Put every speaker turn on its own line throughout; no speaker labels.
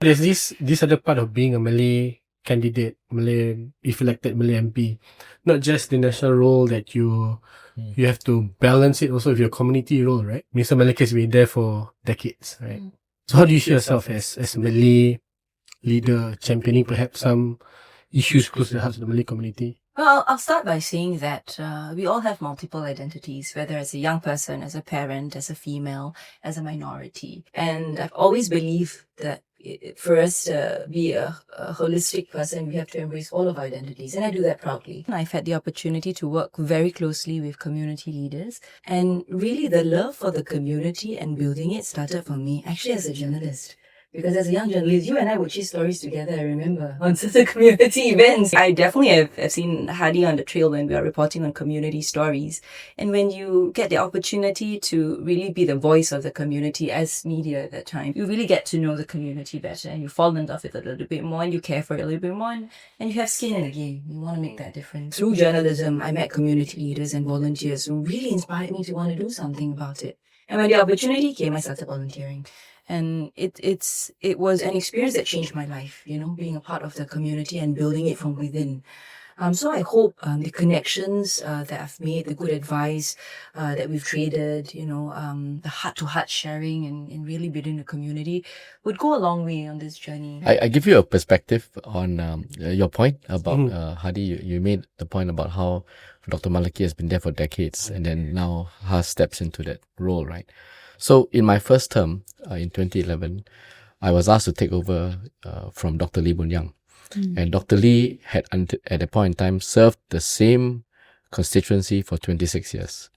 There's this other part of being a Malay candidate, if elected Malay MP, not just the national role that you have to balance it also with your community role, right? Mr. Maliki has been there for decades, right? So how do you see yourself as a Malay leader championing perhaps some issues close to the hearts of the Malay community?
Well, I'll start by saying that we all have multiple identities, whether as a young person, as a parent, as a female, as a minority. And I've always believed that for us to be a holistic person, we have to embrace all of our identities. And I do that proudly. I've had the opportunity to work very closely with community leaders. And really the love for the community and building it started for me actually as a journalist. Because as a young journalist, you and I would chase stories together, I remember, on certain community events. I definitely have seen Hadi on the trail when we are reporting on community stories. And when you get the opportunity to really be the voice of the community as media at that time, you really get to know the community better and you fall in love with it a little bit more and you care for it a little bit more and you have skin in the game. You want to make that difference. Through journalism, I met community leaders and volunteers who really inspired me to want to do something about it. And when the opportunity came, I started volunteering. And it was an experience that changed my life, being a part of the community and building it from within. So I hope the connections that I've made, the good advice that we've traded, the heart-to-heart sharing and really building the community would go a long way on this journey.
I give you a perspective on your point about Hadi. You made the point about how Dr. Maliki has been there for decades and then now Has steps into that role, right? So in my first term in 2011, I was asked to take over from Dr. Lee Boon Yang. And Dr. Lee had, at a point in time, served the same constituency for 26 years.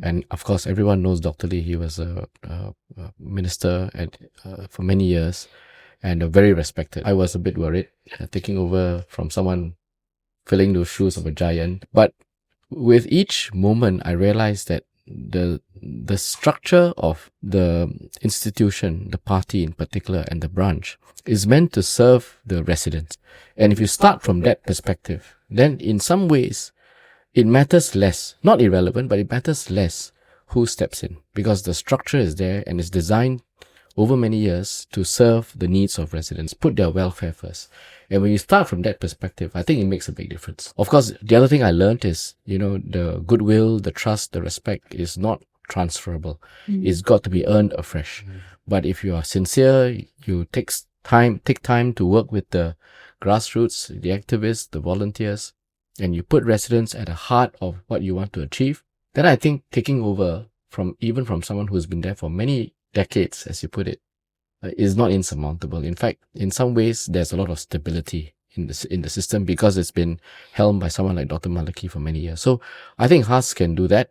And of course, everyone knows Dr. Lee. He was a minister for many years and very respected. I was a bit worried taking over from someone filling those shoes of a giant. But with each moment, I realized that the structure of the institution, the party in particular, and the branch is meant to serve the residents. And if you start from that perspective, then in some ways, it matters less, not irrelevant, but it matters less who steps in because the structure is there and it's designed over many years to serve the needs of residents, put their welfare first. And when you start from that perspective, I think it makes a big difference. Of course, the other thing I learned is, the goodwill, the trust, the respect is not transferable. It's got to be earned afresh. But if you are sincere, you take time to work with the grassroots, the activists, the volunteers, and you put residents at the heart of what you want to achieve, then I think taking over from someone who's been there for many decades, as you put it, is not insurmountable. In fact, in some ways, there's a lot of stability in the system because it's been helmed by someone like Dr. Maliki for many years. So I think Has can do that.